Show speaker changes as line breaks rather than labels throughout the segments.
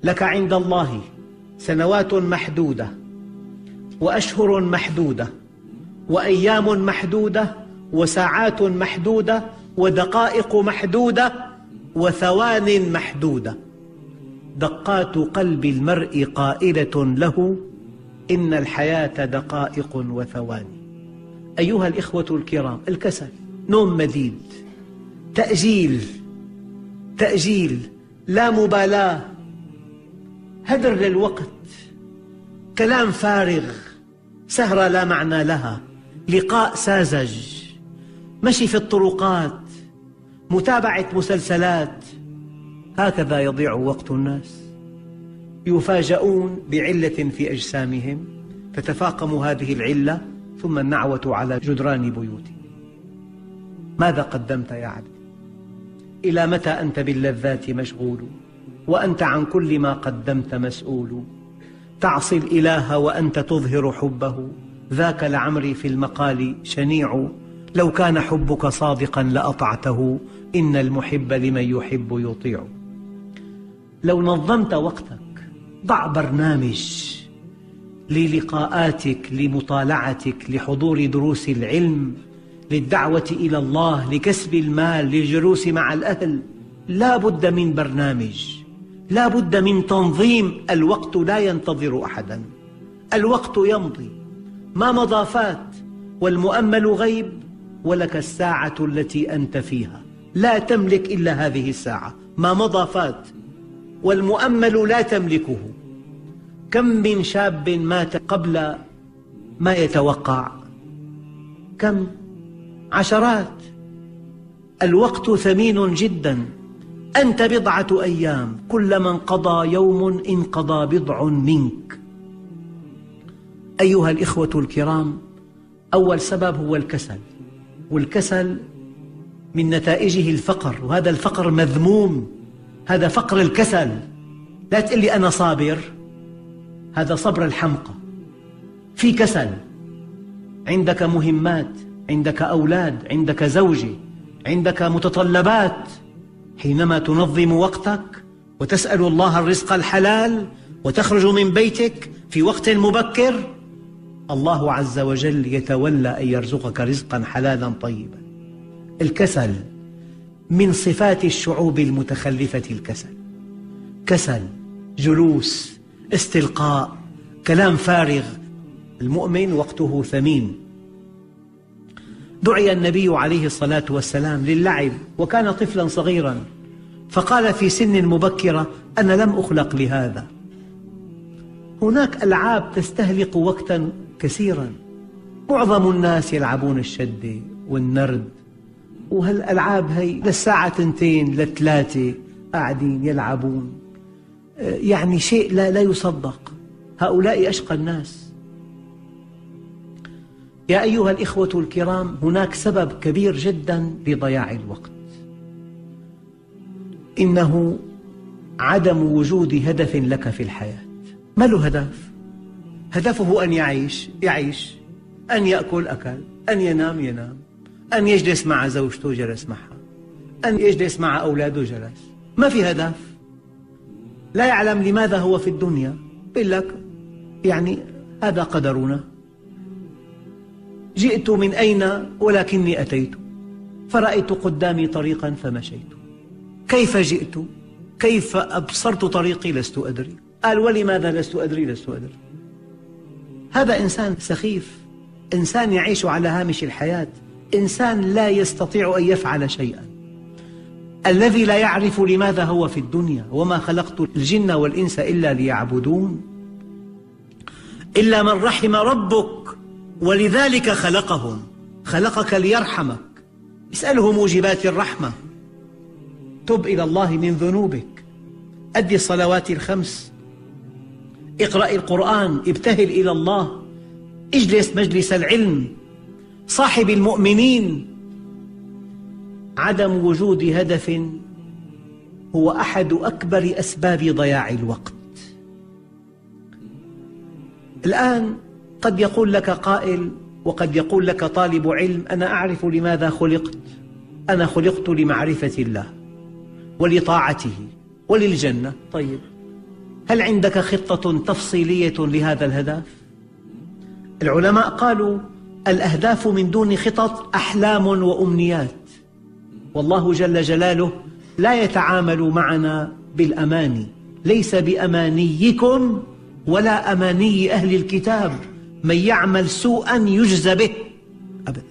لك عند الله سنوات محدودة وأشهر محدودة وأيام محدودة وساعات محدودة ودقائق محدودة وثوان محدودة. دقات قلب المرء قائلة له: إن الحياة دقائق وثواني. أيها الإخوة الكرام، الكسل، نوم مديد، تأجيل، لا مبالاة، هدر للوقت، كلام فارغ، سهرة لا معنى لها، لقاء ساذج، مشي في الطرقات، متابعة مسلسلات. هكذا يضيع وقت الناس. يفاجؤون بعلة في أجسامهم تتفاقم هذه العلة ثم النعوة على جدران بيوتهم. ماذا قدمت يا عبد؟ إلى متى أنت باللذات مشغول وأنت عن كل ما قدمت مسؤول؟ تعصي الإله وأنت تظهر حبه، ذاك لعمري في المقال شنيع. لو كان حبك صادقا لأطعته، إن المحب لمن يحب يطيع. لو نظمت وقتك، ضع برنامج للقاءاتك، لمطالعتك، لحضور دروس العلم، للدعوة إلى الله، لكسب المال، للجلوس مع الأهل. لا بد من برنامج، لا بد من تنظيم. الوقت لا ينتظر أحدا، الوقت يمضي، ما مضى فات، والمؤمل غيب، ولك الساعة التي أنت فيها. لا تملك إلا هذه الساعة، ما مضى فات، والمؤمل لا تملكه. كم من شاب مات قبل ما يتوقع، كم؟ عشرات. الوقت ثمين جدا. أنت بضعة أيام، كلما انقضى يوم انقضى بضع منك. أيها الإخوة الكرام، أول سبب هو الكسل، والكسل من نتائجه الفقر، وهذا الفقر مذموم. هذا فقر الكسل. لا تقل لي أنا صابر، هذا صبر الحمقى. في كسل، عندك مهمات، عندك أولاد، عندك زوجة، عندك متطلبات. حينما تنظم وقتك وتسأل الله الرزق الحلال وتخرج من بيتك في وقت مبكر، الله عز وجل يتولى أن يرزقك رزقا حلالا طيبا. الكسل من صفات الشعوب المتخلفة. الكسل، كسل، جلوس، استلقاء، كلام فارغ. المؤمن وقته ثمين. دعي النبي عليه الصلاة والسلام للعب وكان طفلا صغيرا، فقال في سن مبكرة: أنا لم أخلق لهذا. هناك ألعاب تستهلك وقتا كثيرا. معظم الناس يلعبون الشدة والنرد، وهالألعاب هي للساعة 2 ل3 قاعدين يلعبون، يعني شيء لا يصدق. هؤلاء أشقى الناس. يا أيها الإخوة الكرام، هناك سبب كبير جدا لضياع الوقت، إنه عدم وجود هدف لك في الحياة. ما له هدف؟ هدفه أن يعيش، أن يأكل أكل، أن ينام، أن يجلس مع زوجته جلس معها، أن يجلس مع أولاده جلس. ما في هدف. لا يعلم لماذا هو في الدنيا. يقول لك يعني هذا قدرنا، جئت من أين ولكني أتيت، فرأيت قدامي طريقا فمشيت. كيف جئت؟ كيف أبصرت طريقي؟ لست أدري. قال: ولماذا لست أدري؟ هذا إنسان سخيف، إنسان يعيش على هامش الحياة، إنسان لا يستطيع أن يفعل شيئا. الذي لا يعرف لماذا هو في الدنيا. وما خلقت الجن والإنس إلا ليعبدون، إلا من رحم ربك ولذلك خلقهم. خلقك ليرحمك. اسأله موجبات الرحمة. تب إلى الله من ذنوبك، أدي الصلوات الخمس، اقرأ القرآن، ابتهل إلى الله، اجلس مجلس العلم، صاحب المؤمنين. عدم وجود هدف هو أحد أكبر أسباب ضياع الوقت. الآن قد يقول لك قائل، وقد يقول لك طالب علم: أنا أعرف لماذا خلقت. أنا خلقت لمعرفة الله ولطاعته وللجنة. طيب، هل عندك خطة تفصيلية لهذا الهدف؟ العلماء قالوا الأهداف من دون خطط أحلام وأمنيات، والله جل جلاله لا يتعامل معنا بالأماني، ليس بأمانيكم ولا أماني أهل الكتاب، من يعمل سوءا يجزى به أبدا.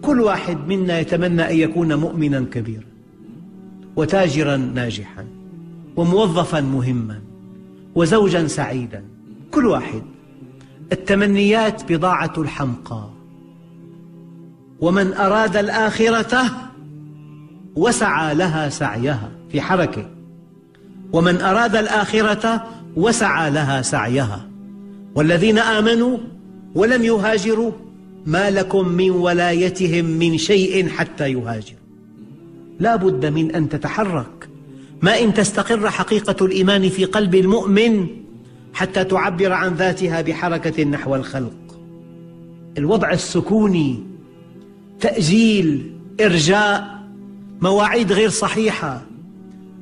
كل واحد منا يتمنى أن يكون مؤمنا كبيرا وتاجرا ناجحا وموظفا مهما وزوجا سعيدا، كل واحد. التمنيات بضاعة الحمقى، ومن أراد الآخرة وسعى لها سعيها، في حركة، ومن أراد الآخرة وسعى لها سعيها. والذين آمنوا ولم يهاجروا ما لكم من ولايتهم من شيء حتى يهاجروا. لا بد من أن تتحرك، ما إن تستقر حقيقة الإيمان في قلب المؤمن حتى تعبر عن ذاتها بحركة نحو الخلق. الوضع السكوني، تأجيل، إرجاء، مواعيد غير صحيحة،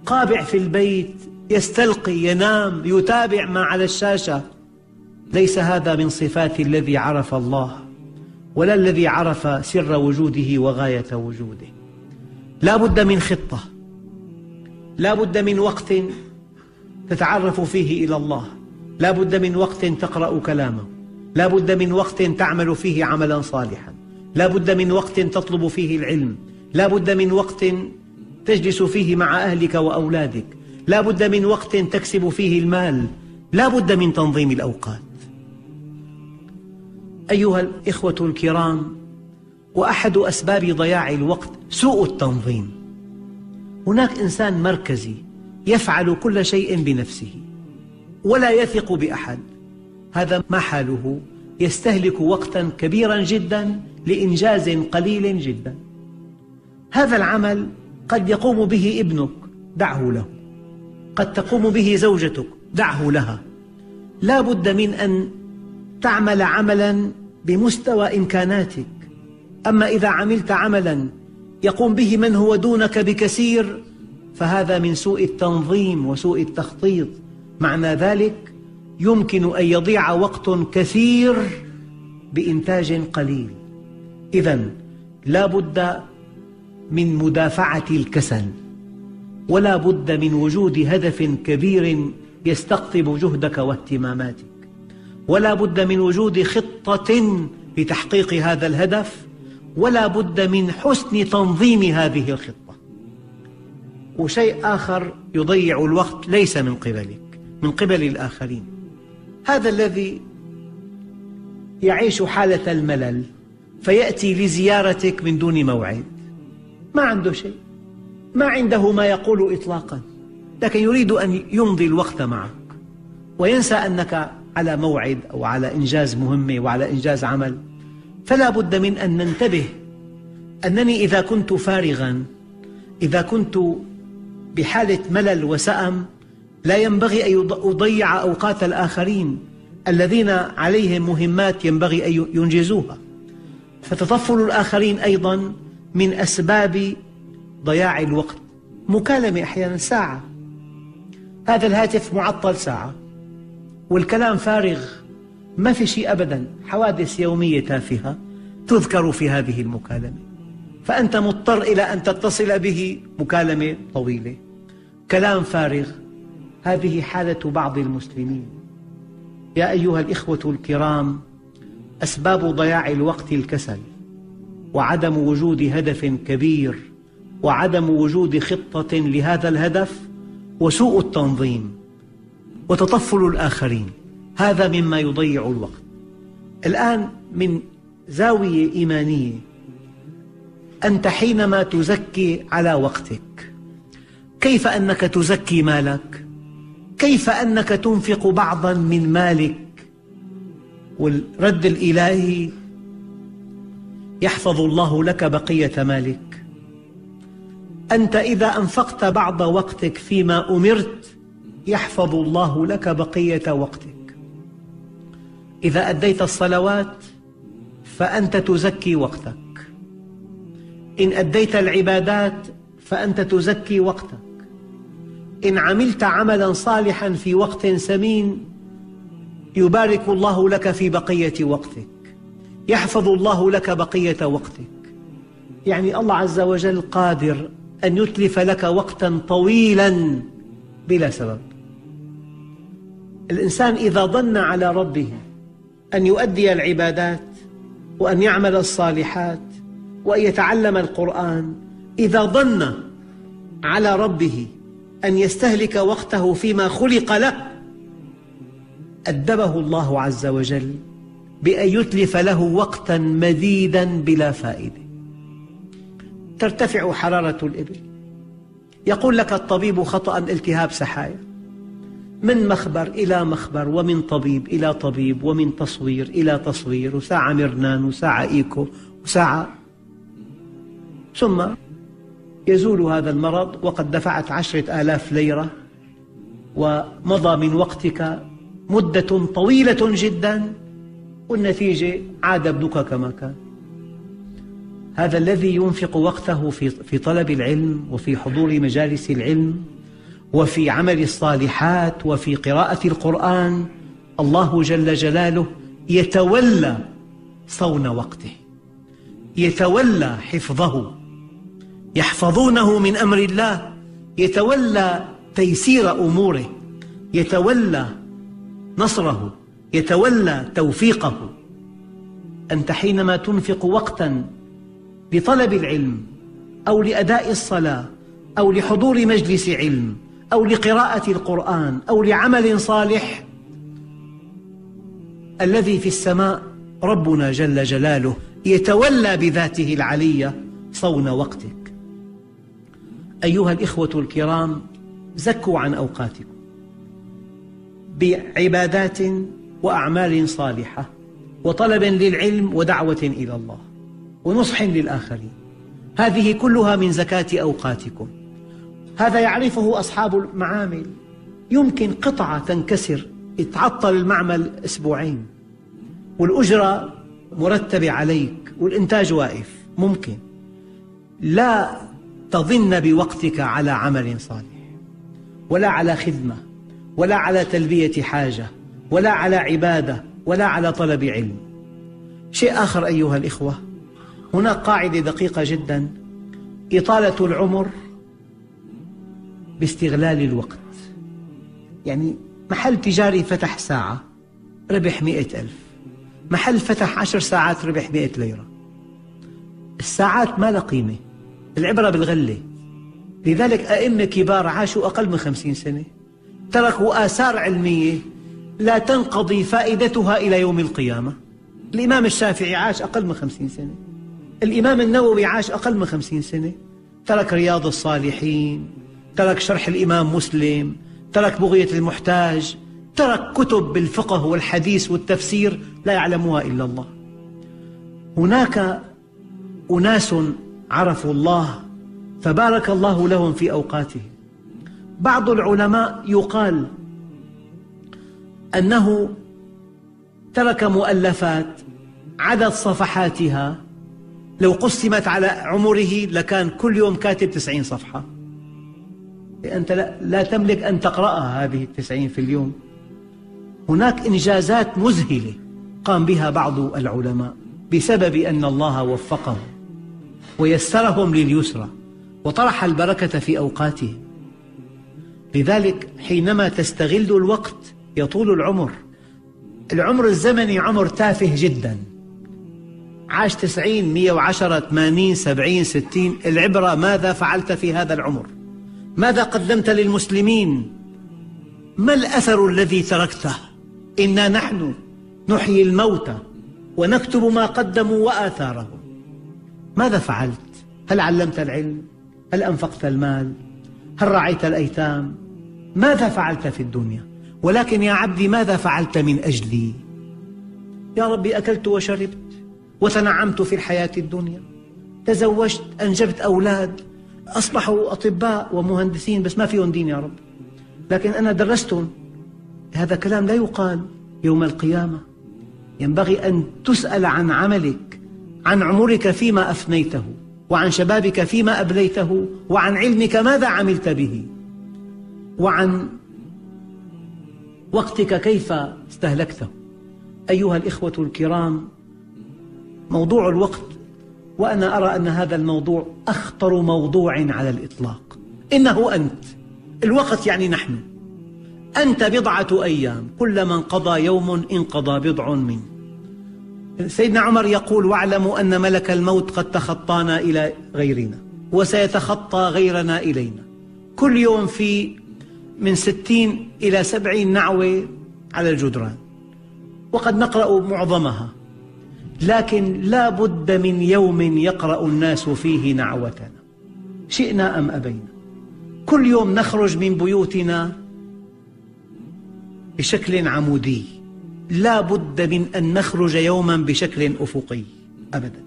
قابع في البيت، يستلقي، ينام، يتابع ما على الشاشة، ليس هذا من صفات الذي عرف الله ولا الذي عرف سر وجوده وغاية وجوده. لا بد من خطة، لا بد من وقت تتعرف فيه إلى الله، لا بد من وقت تقرأ كلامه، لا بد من وقت تعمل فيه عملا صالحا، لا بد من وقت تطلب فيه العلم، لا بد من وقت تجلس فيه مع أهلك وأولادك، لا بد من وقت تكسب فيه المال، لا بد من تنظيم الأوقات. أيها الإخوة الكرام، وأحد أسباب ضياع الوقت سوء التنظيم. هناك إنسان مركزي يفعل كل شيء بنفسه ولا يثق بأحد، هذا ما حاله؟ يستهلك وقتا كبيرا جدا لإنجاز قليل جدا. هذا العمل قد يقوم به ابنك، دعه له، قد تقوم به زوجتك، دعه لها. لا بد من أن تعمل عملا بمستوى إمكاناتك. أما إذا عملت عملا يقوم به من هو دونك بكثير فهذا من سوء التنظيم وسوء التخطيط. معنى ذلك يمكن أن يضيع وقت كثير بإنتاج قليل. إذن لا بد من مدافعة الكسل، ولا بد من وجود هدف كبير يستقطب جهدك واهتماماتك، ولا بد من وجود خطة لتحقيق هذا الهدف، ولا بد من حسن تنظيم هذه الخطة. وشيء آخر يضيع الوقت ليس من قبلك، من قبل الآخرين. هذا الذي يعيش حالة الملل فيأتي لزيارتك من دون موعد، ما عنده شيء، ما عنده ما يقول إطلاقا، لكن يريد أن يمضي الوقت معك وينسى أنك على موعد أو على إنجاز مهمة وعلى إنجاز عمل. فلا بد من أن ننتبه أنني إذا كنت فارغا، إذا كنت بحالة ملل وسأم، لا ينبغي أن أضيع أوقات الآخرين الذين عليهم مهمات ينبغي أن ينجزوها. فتطفل الآخرين أيضا من أسباب ضياع الوقت. مكالمة أحيانا ساعة، هذا الهاتف معطل ساعة والكلام فارغ، ما في شيء أبدا، حوادث يومية تافهة تذكر في هذه المكالمة، فأنت مضطر إلى أن تتصل به. مكالمة طويلة، كلام فارغ. هذه حالة بعض المسلمين. يا أيها الإخوة الكرام، أسباب ضياع الوقت الكسل، وعدم وجود هدف كبير، وعدم وجود خطة لهذا الهدف، وسوء التنظيم، وتطفل الآخرين. هذا مما يضيع الوقت. الآن من زاوية إيمانية، أنت حينما تزكي على وقتك، كيف أنك تزكي مالك؟ كيف أنك تنفق بعضا من مالك؟ والرد الإلهي: يحفظ الله لك بقية مالك. أنت إذا أنفقت بعض وقتك فيما أمرت يحفظ الله لك بقية وقتك. إذا أديت الصلوات فأنت تزكي وقتك، إن أديت العبادات فأنت تزكي وقتك، إن عملت عملا صالحا في وقت ثمين يبارك الله لك في بقية وقتك، يحفظ الله لك بقية وقتك. يعني الله عز وجل قادر أن يتلف لك وقتا طويلا بلا سبب. الإنسان إذا ظن على ربه أن يؤدي العبادات وأن يعمل الصالحات وأن يتعلم القرآن، إذا ظن على ربه أن يستهلك وقته فيما خلق له، أدبه الله عز وجل بأن يتلف له وقتا مديدا بلا فائدة. ترتفع حرارة الإبل، يقول لك الطبيب خطأ التهاب سحايا، من مخبر إلى مخبر، ومن طبيب إلى طبيب، ومن تصوير إلى تصوير، وساعة مرنان وساعة إيكو وساعة، ثم يزول هذا المرض وقد دفعت 10,000 ليرة ومضى من وقتك مدة طويلة جدا، والنتيجة عاد ابنك كما كان. هذا الذي ينفق وقته في طلب العلم وفي حضور مجالس العلم وفي عمل الصالحات وفي قراءة القرآن، الله جل جلاله يتولى صون وقته، يتولى حفظه، يحفظونه من أمر الله، يتولى تيسير أموره، يتولى نصره، يتولى توفيقه. أنت حينما تنفق وقتا لطلب العلم أو لأداء الصلاة أو لحضور مجلس علم أو لقراءة القرآن أو لعمل صالح، الذي في السماء ربنا جل جلاله يتولى بذاته العلية صون وقتك. أيها الإخوة الكرام، زكوا عن أوقاتكم بعبادات وأعمال صالحة وطلب للعلم ودعوة إلى الله ونصح للآخرين، هذه كلها من زكاة أوقاتكم. هذا يعرفه أصحاب المعامل. يمكن قطعة تنكسر، يتعطل المعمل أسبوعين والأجرة مرتبة عليك والإنتاج واقف، ممكن. لا تظن بوقتك على عمل صالح ولا على خدمة ولا على تلبية حاجة ولا على عبادة ولا على طلب علم. شيء آخر أيها الإخوة، هناك قاعدة دقيقة جدا: إطالة العمر باستغلال الوقت. يعني محل تجاري فتح ساعة ربح 100,000، محل فتح 10 ساعات ربح 100 ليرة. الساعات ما لها قيمة، العبرة بالغلة. لذلك أئمة كبار عاشوا أقل من 50 سنة، تركوا آثار علمية لا تنقضي فائدتها إلى يوم القيامة. الإمام الشافعي عاش أقل من 50 سنة، الإمام النووي عاش أقل من 50 سنة، ترك رياض الصالحين، ترك شرح الإمام مسلم، ترك بغية المحتاج، ترك كتب بالفقه والحديث والتفسير لا يعلمها إلا الله. هناك أناس عرفوا الله فبارك الله لهم في أوقاتهم. بعض العلماء يقال أنه ترك مؤلفات عدد صفحاتها لو قسمت على عمره لكان كل يوم كاتب 90 صفحة. أنت لا تملك أن تقرأها هذه 90 في اليوم. هناك إنجازات مذهلة قام بها بعض العلماء بسبب أن الله وفقهم ويسرهم لليسرى وطرح البركة في أوقاتهم. لذلك حينما تستغل الوقت يطول العمر. العمر الزمني عمر تافه جدا، عاش 90 110 80 70 60. العبرة ماذا فعلت في هذا العمر؟ ماذا قدمت للمسلمين؟ ما الأثر الذي تركته؟ إنا نحن نحيي الموتى ونكتب ما قدموا وآثارهم. ماذا فعلت؟ هل علمت العلم؟ هل أنفقت المال؟ هل رعيت الأيتام؟ ماذا فعلت في الدنيا؟ ولكن يا عبدي ماذا فعلت من أجلي؟ يا ربي أكلت وشربت وتنعمت في الحياة الدنيا، تزوجت، أنجبت أولاد، أصبحوا أطباء ومهندسين، بس ما فيهم دين يا رب. لكن أنا درستهم. هذا كلام لا يقال يوم القيامة. ينبغي أن تسأل عن عملك، عن عمرك فيما أفنيته، وعن شبابك فيما أبليته، وعن علمك ماذا عملت به. وعن وقتك كيف استهلكته. أيها الإخوة الكرام، موضوع الوقت، وأنا أرى أن هذا الموضوع أخطر موضوع على الإطلاق. إنه أنت، الوقت يعني نحن. أنت بضعة أيام، كلما انقضى يوم انقضى بضع منه. سيدنا عمر يقول: واعلموا أن ملك الموت قد تخطانا إلى غيرنا وسيتخطى غيرنا إلينا. كل يوم في من 60 إلى 70 نعوة على الجدران، وقد نقرأ معظمها، لكن لا بد من يوم يقرأ الناس فيه نعوتنا شئنا أم أبينا. كل يوم نخرج من بيوتنا بشكل عمودي، لا بد من أن نخرج يوما بشكل أفقي أبدا.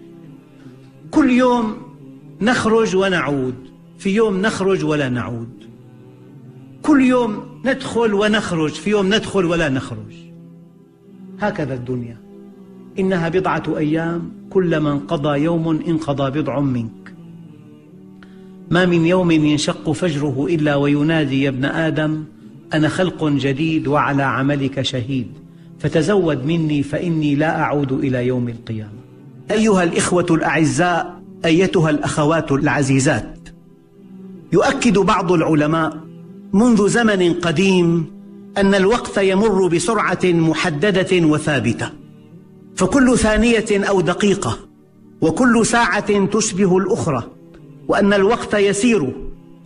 كل يوم نخرج ونعود، في يوم نخرج ولا نعود. كل يوم ندخل ونخرج، في يوم ندخل ولا نخرج. هكذا الدنيا، إنها بضعة أيام، كلما انقضى يوم انقضى بضع منك. ما من يوم ينشق فجره إلا وينادي: يا ابن آدم أنا خلق جديد وعلى عملك شهيد، فتزود مني فإني لا أعود إلى يوم القيامة. أيها الإخوة الأعزاء، أيتها الأخوات العزيزات، يؤكد بعض العلماء منذ زمن قديم أن الوقت يمر بسرعة محددة وثابتة، فكل ثانية أو دقيقة وكل ساعة تشبه الأخرى، وأن الوقت يسير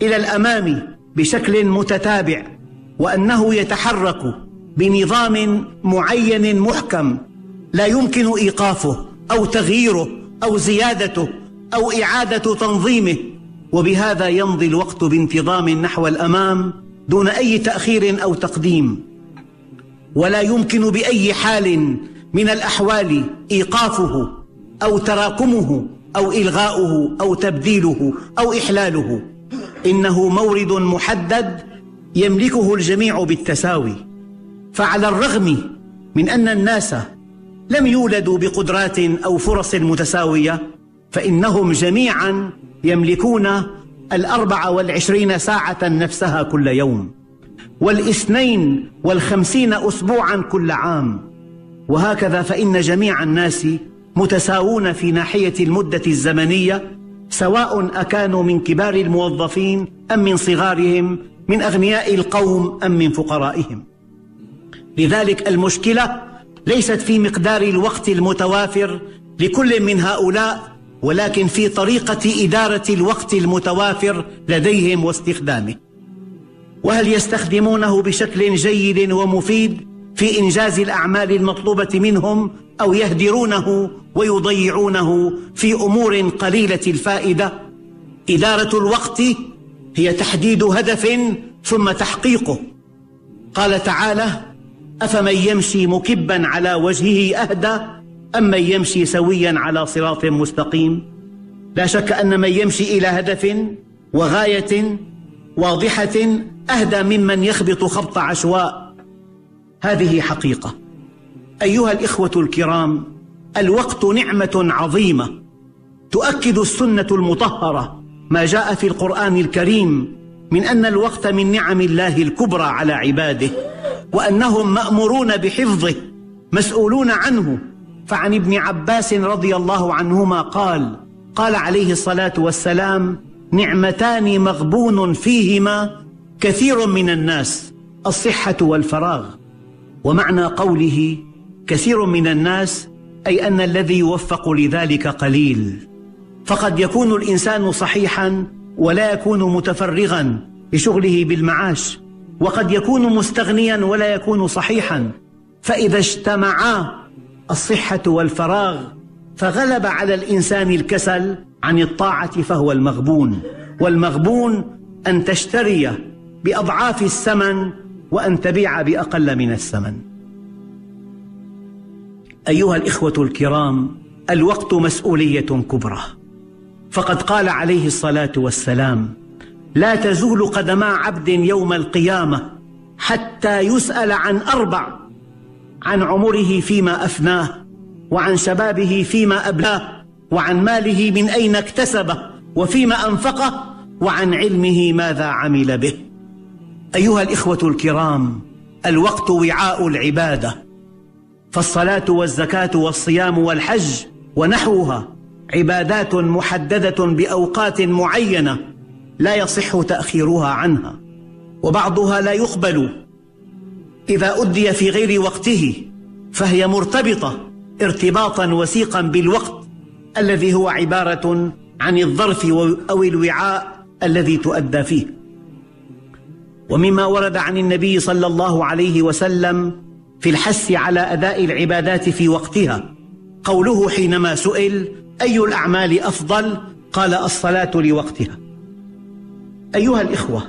إلى الأمام بشكل متتابع، وأنه يتحرك بنظام معين محكم لا يمكن إيقافه أو تغييره أو زيادته أو إعادة تنظيمه، وبهذا يمضي الوقت بانتظام نحو الأمام دون أي تأخير أو تقديم، ولا يمكن بأي حال من الأحوال إيقافه أو تراكمه أو إلغاؤه أو تبديله أو إحلاله. إنه مورد محدد يملكه الجميع بالتساوي، فعلى الرغم من أن الناس لم يولدوا بقدرات أو فرص متساوية، فإنهم جميعا يملكون 24 ساعة نفسها كل يوم، 52 أسبوعا كل عام. وهكذا فإن جميع الناس متساوون في ناحية المدة الزمنية، سواء أكانوا من كبار الموظفين أم من صغارهم، من أغنياء القوم أم من فقرائهم. لذلك المشكلة ليست في مقدار الوقت المتوافر لكل من هؤلاء، ولكن في طريقة إدارة الوقت المتوافر لديهم واستخدامه، وهل يستخدمونه بشكل جيد ومفيد في إنجاز الأعمال المطلوبة منهم، أو يهدرونه ويضيعونه في أمور قليلة الفائدة. إدارة الوقت هي تحديد هدف ثم تحقيقه. قال تعالى: أفمن يمشي مكبا على وجهه أهدى أم من يمشي سويا على صراط مستقيم. لا شك أن من يمشي إلى هدف وغاية واضحة أهدى ممن يخبط خبط عشواء. هذه حقيقة. أيها الإخوة الكرام، الوقت نعمة عظيمة، تؤكد السنة المطهرة ما جاء في القرآن الكريم من أن الوقت من نعم الله الكبرى على عباده، وأنهم مأمورون بحفظه مسؤولون عنه. فعن ابن عباس رضي الله عنهما قال عليه الصلاة والسلام: نعمتان مغبون فيهما كثير من الناس، الصحة والفراغ. ومعنى قوله كثير من الناس أي أن الذي يوفق لذلك قليل، فقد يكون الإنسان صحيحا ولا يكون متفرغا لشغله بالمعاش، وقد يكون مستغنيا ولا يكون صحيحا. فإذا اجتمعا الصحة والفراغ فغلب على الإنسان الكسل عن الطاعة فهو المغبون. والمغبون أن تشتري بأضعاف الثمن وأن تبيع بأقل من الثمن. أيها الإخوة الكرام، الوقت مسؤولية كبرى، فقد قال عليه الصلاة والسلام: لا تزول قدما عبد يوم القيامة حتى يسأل عن 4: عن عمره فيما أفناه، وعن شبابه فيما أبلاه، وعن ماله من أين اكتسبه وفيما أنفقه، وعن علمه ماذا عمل به. أيها الإخوة الكرام، الوقت وعاء العبادة، فالصلاة والزكاة والصيام والحج ونحوها عبادات محددة بأوقات معينة لا يصح تأخيرها عنها، وبعضها لا يقبل إذا أدي في غير وقته، فهي مرتبطة ارتباطا وثيقا بالوقت الذي هو عبارة عن الظرف أو الوعاء الذي تؤدى فيه. ومما ورد عن النبي صلى الله عليه وسلم في الحث على أداء العبادات في وقتها قوله حينما سئل: أي الأعمال أفضل؟ قال: الصلاة لوقتها. أيها الإخوة،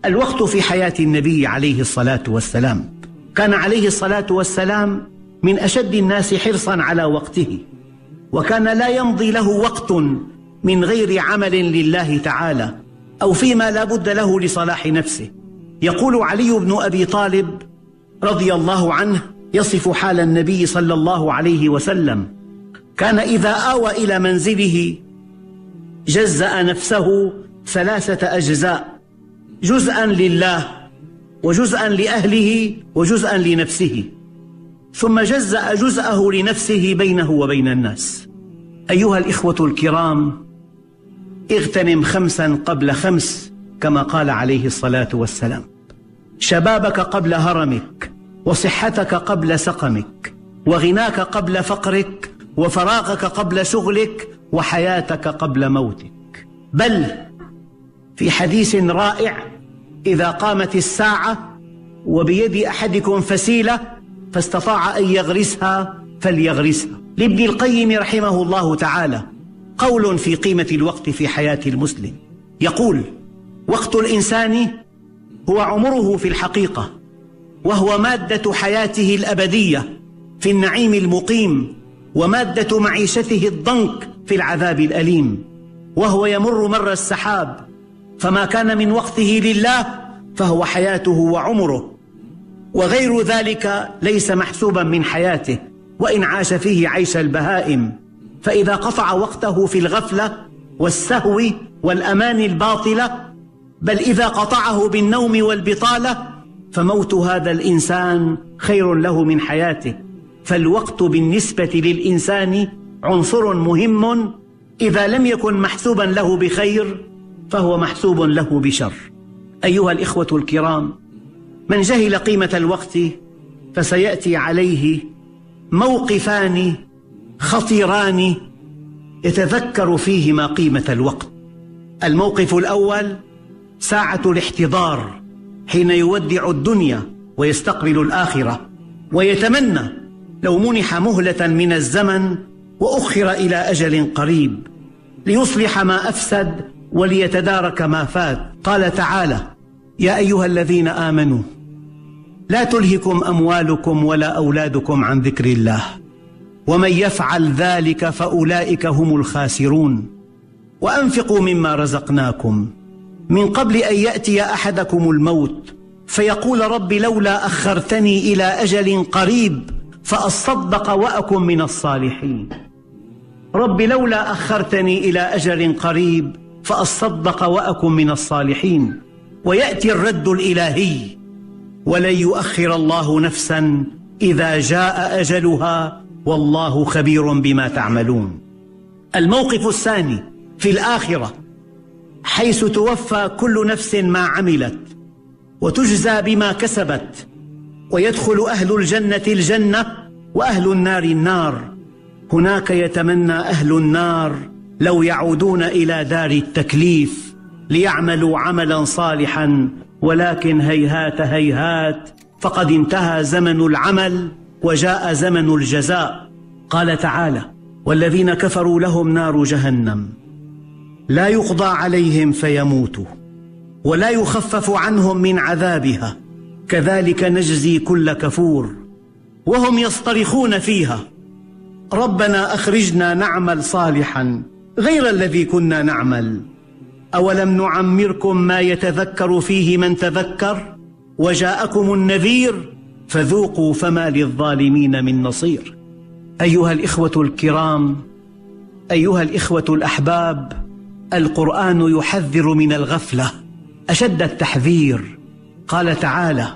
الوقت في حياة النبي عليه الصلاة والسلام كان عليه الصلاة والسلام من أشد الناس حرصا على وقته، وكان لا يمضي له وقت من غير عمل لله تعالى أو فيما لا بد له لصلاح نفسه. يقول علي بن أبي طالب رضي الله عنه يصف حال النبي صلى الله عليه وسلم: كان إذا آوى إلى منزله جزأ نفسه 3 أجزاء، جزءا لله وجزءا لأهله وجزءا لنفسه، ثم جزأ جزءه لنفسه بينه وبين الناس. أيها الإخوة الكرام، اغتنم 5 قبل 5 كما قال عليه الصلاة والسلام: شبابك قبل هرمك، وصحتك قبل سقمك، وغناك قبل فقرك، وفراغك قبل شغلك، وحياتك قبل موتك. بل في حديث رائع: إذا قامت الساعة وبيد أحدكم فسيلة فاستطاع أن يغرسها فليغرسها. لابن القيم رحمه الله تعالى قول في قيمة الوقت في حياة المسلم، يقول: وقت الإنسان هو عمره في الحقيقة، وهو مادة حياته الأبدية في النعيم المقيم، ومادة معيشته الضنك في العذاب الأليم، وهو يمر مر السحاب، فما كان من وقته لله فهو حياته وعمره، وغير ذلك ليس محسوبا من حياته وإن عاش فيه عيش البهائم. فإذا قطع وقته في الغفلة والسهو والأماني الباطلة، بل إذا قطعه بالنوم والبطالة، فموت هذا الإنسان خير له من حياته. فالوقت بالنسبة للإنسان عنصر مهم، إذا لم يكن محسوبا له بخير فهو محسوب له بشر. أيها الإخوة الكرام، من جهل قيمة الوقت فسيأتي عليه موقفان خطيران يتذكر فيهما قيمة الوقت. الموقف الأول ساعة الاحتضار، حين يودع الدنيا ويستقبل الآخرة، ويتمنى لو منح مهلة من الزمن وأخر إلى أجل قريب ليصلح ما أفسد وليتدارك ما فات. قال تعالى: يا أيها الذين آمنوا لا تلهكم أموالكم ولا أولادكم عن ذكر الله ومن يفعل ذلك فأولئك هم الخاسرون وأنفقوا مما رزقناكم من قبل أن يأتي أحدكم الموت فيقول رب لولا أخرتني إلى أجل قريب فأصدق وأكن من الصالحين. رب لولا أخرتني إلى أجل قريب فأصدق وأكن من الصالحين. ويأتي الرد الإلهي: ولن يؤخر الله نفسا إذا جاء أجلها والله خبير بما تعملون. الموقف الثاني في الآخرة، حيث توفى كل نفس ما عملت وتجزى بما كسبت، ويدخل أهل الجنة الجنة وأهل النار النار. هناك يتمنى أهل النار لو يعودون إلى دار التكليف ليعملوا عملا صالحا، ولكن هيهات هيهات، فقد انتهى زمن العمل وجاء زمن الجزاء. قال تعالى: والذين كفروا لهم نار جهنم لا يقضى عليهم فيموتوا ولا يخفف عنهم من عذابها كذلك نجزي كل كفور. وهم يصطرخون فيها: ربنا أخرجنا نعمل صالحا غير الذي كنا نعمل أولم نعمركم ما يتذكر فيه من تذكر وجاءكم النذير فذوقوا فما للظالمين من نصير. أيها الإخوة الكرام، أيها الإخوة الأحباب، القرآن يحذر من الغفلة أشد التحذير، قال تعالى: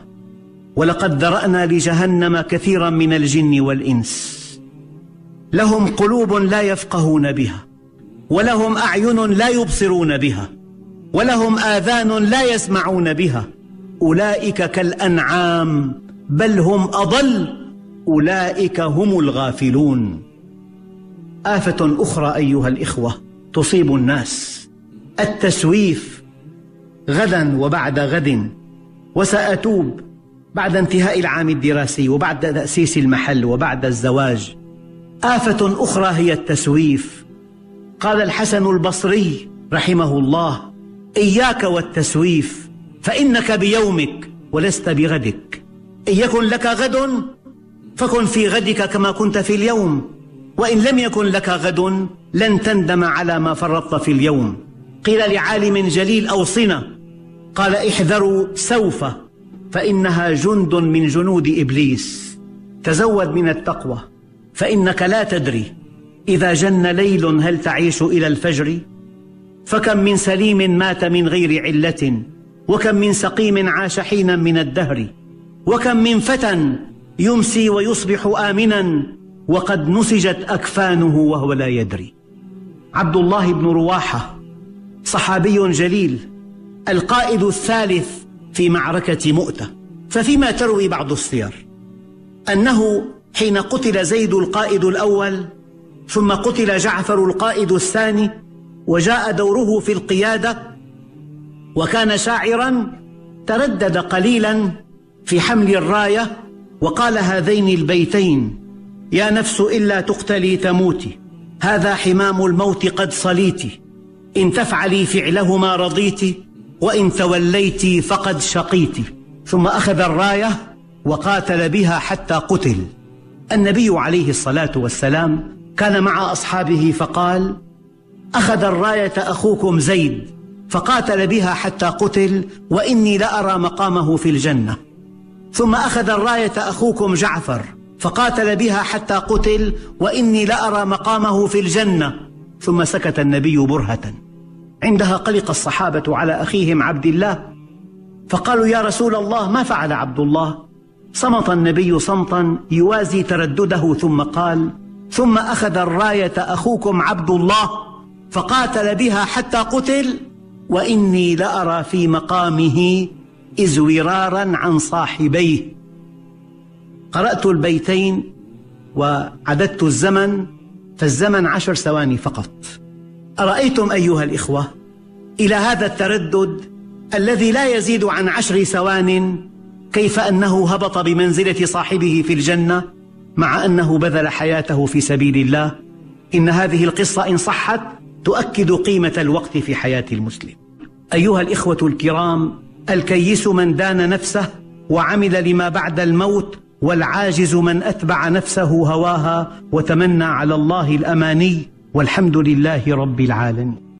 ولقد ذرأنا لجهنم كثيرا من الجن والإنس لهم قلوب لا يفقهون بها، ولهم أعين لا يبصرون بها، ولهم آذان لا يسمعون بها، أولئك كالأنعام بل هم أضل، أولئك هم الغافلون. آفة أخرى أيها الإخوة تصيب الناس: التسويف، غدا وبعد غد، وسأتوب، بعد انتهاء العام الدراسي، وبعد تأسيس المحل، وبعد الزواج. آفة أخرى هي التسويف. قال الحسن البصري رحمه الله: إياك والتسويف، فإنك بيومك ولست بغدك. إن يكن لك غد فكن في غدك كما كنت في اليوم، وإن لم يكن لك غد لن تندم على ما فرطت في اليوم. قيل لعالم جليل: أوصنا. قال: احذروا سوف، فإنها جند من جنود إبليس. تزود من التقوى، فإنك لا تدري إذا جن ليل هل تعيش إلى الفجر؟ فكم من سليم مات من غير علة، وكم من سقيم عاش حينا من الدهر، وكم من فتى يمسي ويصبح آمنا وقد نسجت أكفانه وهو لا يدري. عبد الله بن رواحة صحابي جليل، القائد الثالث في معركة مؤتة. ففيما تروي بعض السير أنه حين قتل زيد القائد الأول، ثم قتل جعفر القائد الثاني، وجاء دوره في القيادة وكان شاعرا، تردد قليلا في حمل الراية وقال هذين البيتين: يا نفس إلا تقتلي تموتي، هذا حمام الموت قد صليت، إن تفعلي فعلهما رضيت، وإن توليت فقد شقيت. ثم أخذ الراية وقاتل بها حتى قتل. النبي عليه الصلاة والسلام كان مع أصحابه فقال: أخذ الراية أخوكم زيد فقاتل بها حتى قتل، وإني لأرى مقامه في الجنة. ثم أخذ الراية أخوكم جعفر فقاتل بها حتى قتل، وإني لأرى مقامه في الجنة. ثم سكت النبي برهة. عندها قلق الصحابة على أخيهم عبد الله، فقالوا: يا رسول الله، ما فعل عبد الله؟ صمت النبي صمتا يوازي تردده، ثم قال: ثم أخذ الراية أخوكم عبد الله فقاتل بها حتى قتل، وإني لأرى في مقامه إزورارا عن صاحبيه. قرأت البيتين وعددت الزمن، فالزمن 10 ثواني فقط. أرأيتم أيها الإخوة إلى هذا التردد الذي لا يزيد عن 10 ثوان كيف أنه هبط بمنزلة صاحبه في الجنة مع أنه بذل حياته في سبيل الله؟ إن هذه القصة إن صحت تؤكد قيمة الوقت في حياة المسلم. أيها الإخوة الكرام، الكيس من دان نفسه وعمل لما بعد الموت، والعاجز من أتبع نفسه هواها وتمنى على الله الأماني، والحمد لله رب العالمين.